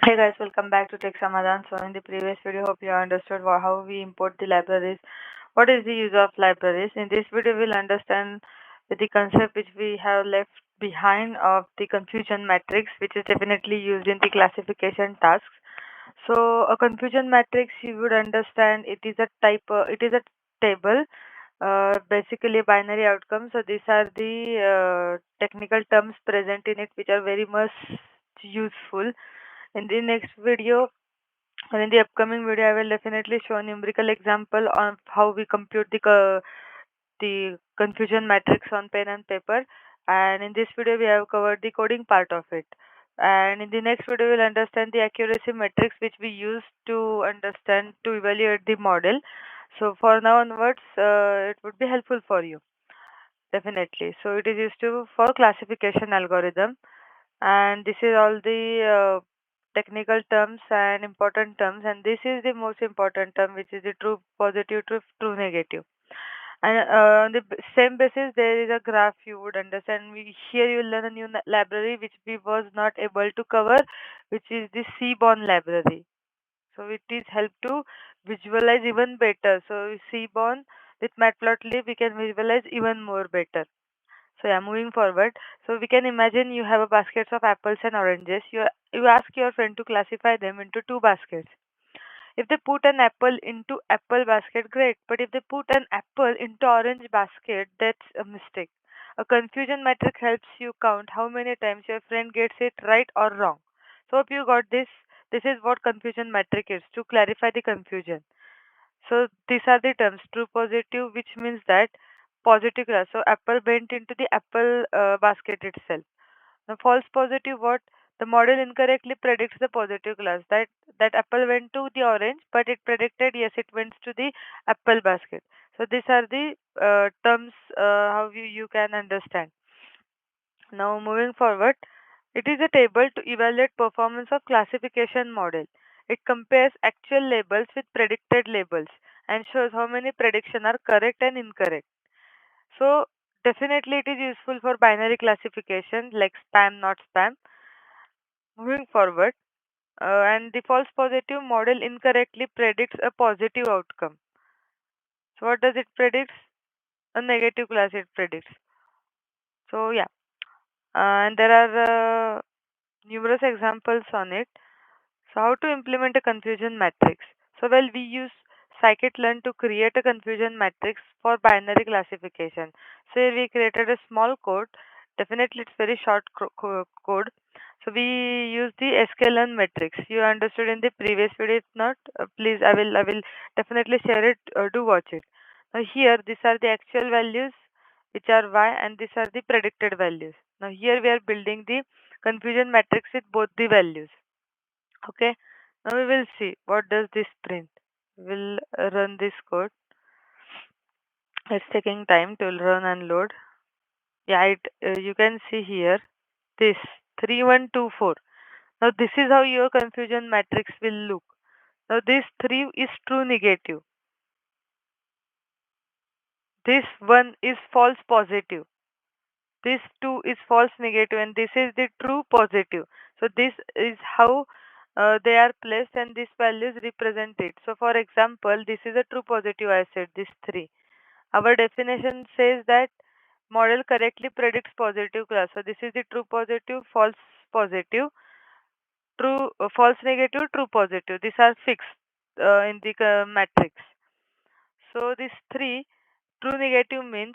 Hey guys, welcome back to Tech Samadan. So in the previous video, hope you understood how we import the libraries. What is the use of libraries? In this video, we'll understand the concept which we have left behind of the confusion matrix, which is definitely used in the classification tasks. So a confusion matrix, you would understand it is a type, it is a table, basically a binary outcome. So these are the technical terms present in it, which are very much useful. In the next video, or in the upcoming video, I will definitely show a numerical example on how we compute the confusion matrix on pen and paper. And in this video, we have covered the coding part of it. And in the next video, we'll understand the accuracy metrics which we use to understand to evaluate the model. So for now onwards, it would be helpful for you definitely. So it is used to for classification algorithm, and this is all the technical terms and important terms, and this is the most important term, which is the true positive, true negative. And on the same basis, there is a graph you would understand. Here you will learn a new library which we was not able to cover, which is the Seaborn library. So it is help to visualize even better. So Seaborn with Matplotlib, we can visualize even more better. So yeah, moving forward. So we can imagine you have a basket of apples and oranges. You ask your friend to classify them into two baskets. If they put an apple into apple basket, great. But if they put an apple into orange basket, that's a mistake. A confusion matrix helps you count how many times your friend gets it right or wrong. So hope you got this. This is what confusion matrix is to clarify the confusion. So these are the terms true positive, which means that positive class. So apple went into the apple basket itself. Now false positive, what the model incorrectly predicts the positive class, that apple went to the orange, but it predicted yes it went to the apple basket. So these are the terms how you can understand. Now moving forward, it is a table to evaluate performance of classification model. It compares actual labels with predicted labels and shows how many predictions are correct and incorrect. So definitely it is useful for binary classification like spam, not spam. Moving forward, and the false positive model incorrectly predicts a positive outcome. So what does it predict? A negative class it predicts. So yeah, and there are numerous examples on it. So how to implement a confusion matrix? So well, we use Scikit-Learn to create a confusion matrix for binary classification. So here we created a small code. Definitely it's very short code. So we use the sklearn matrix. You understood in the previous video. If not, please I will definitely share it. Do watch it. Now here these are the actual values which are y, and these are the predicted values. Now here we are building the confusion matrix with both the values. Okay, now we will see what does this print. We'll run this code. It's taking time to run and load. Yeah, you can see here this 3124. Now this is how your confusion matrix will look. Now this 3 is true negative. This 1 is false positive. This 2 is false negative, and this is the true positive. So this is how they are placed, and these values represent it. So for example, this is a true positive, I said this 3. Our definition says that model correctly predicts positive class. So this is the true positive, true false negative, true positive. These are fixed in the matrix. So this 3 true negative means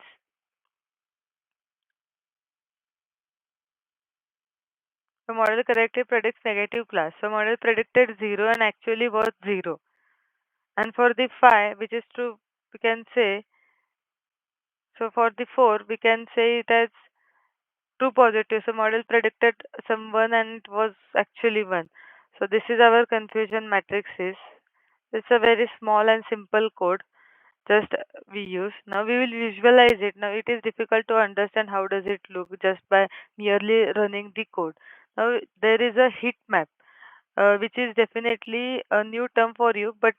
the model correctly predicts negative class. So model predicted 0 and actually was 0. And for the 5, which is true, we can say, so for the 4, we can say it as true positive. So model predicted some 1 and it was actually 1. So this is our confusion matrix is. It's a very small and simple code. Just we use. Now we will visualize it. Now it is difficult to understand how does it look just by merely running the code. Now there is a heat map, which is definitely a new term for you, but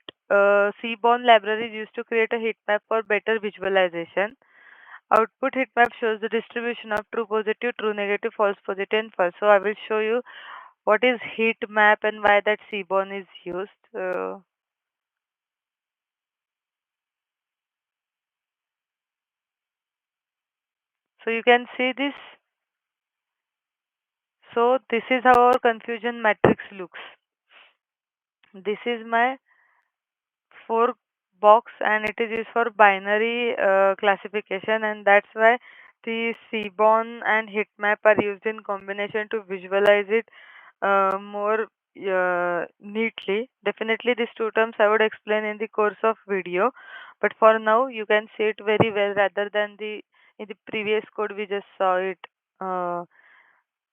Seaborn libraries used to create a heat map for better visualization. Output heat map shows the distribution of true positive, true negative, false positive, and false. So I will show you what is heat map and why that seaborne is used. So you can see this. So this is how our confusion matrix looks. This is my four box and it is used for binary classification, and that's why the seaborne and heat map are used in combination to visualize it more neatly. Definitely these two terms I would explain in the course of video, but for now you can see it very well rather than the in the previous code we just saw it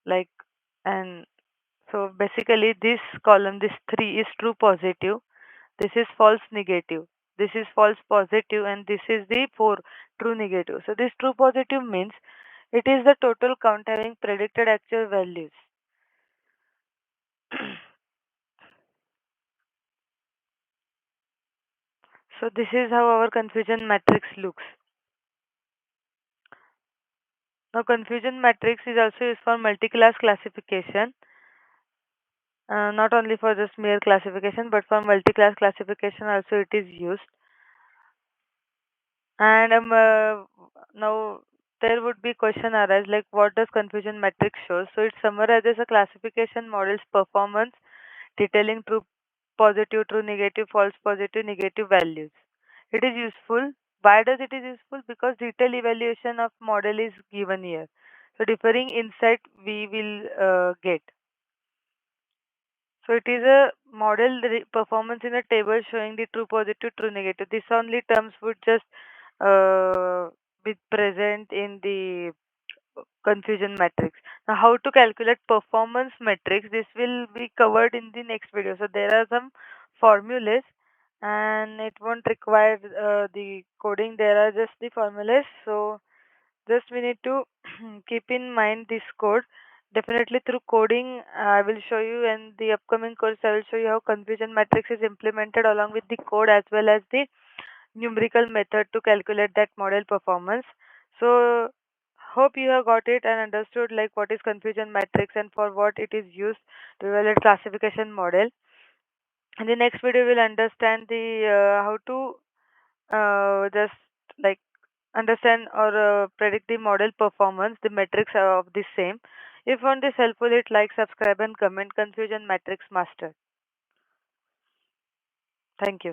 like. And so basically this column, this 3 is true positive, this is false negative, this is false positive, and this is the 4 true negative. So this true positive means it is the total count having predicted actual values. So this is how our confusion matrix looks. Now confusion matrix is also used for multi-class classification, not only for just mere classification but for multi-class classification also it is used. And now there would be question arise like what does confusion matrix show? So it summarizes a classification model's performance, detailing true positive, true negative, false positive, negative values. It is useful. Why does it is useful? Because detailed evaluation of model is given here. So differing insight we will get. So it is a model performance in a table showing the true positive, true negative. This only terms would just be present in the confusion matrix. Now, how to calculate performance metrics? This will be covered in the next video. So there are some formulas, and it won't require the coding. There are just the formulas. So just we need to keep in mind this code. Definitely through coding, I will show you, and the upcoming course I will show you how confusion matrix is implemented along with the code as well as the numerical method to calculate that model performance. So hope you have got it and understood like what is confusion matrix and for what it is used to evaluate classification model. In the next video, we'll understand the how to just like understand or predict the model performance, the metrics of the same. If found this helpful, hit like, subscribe, and comment. Confusion matrix master. Thank you.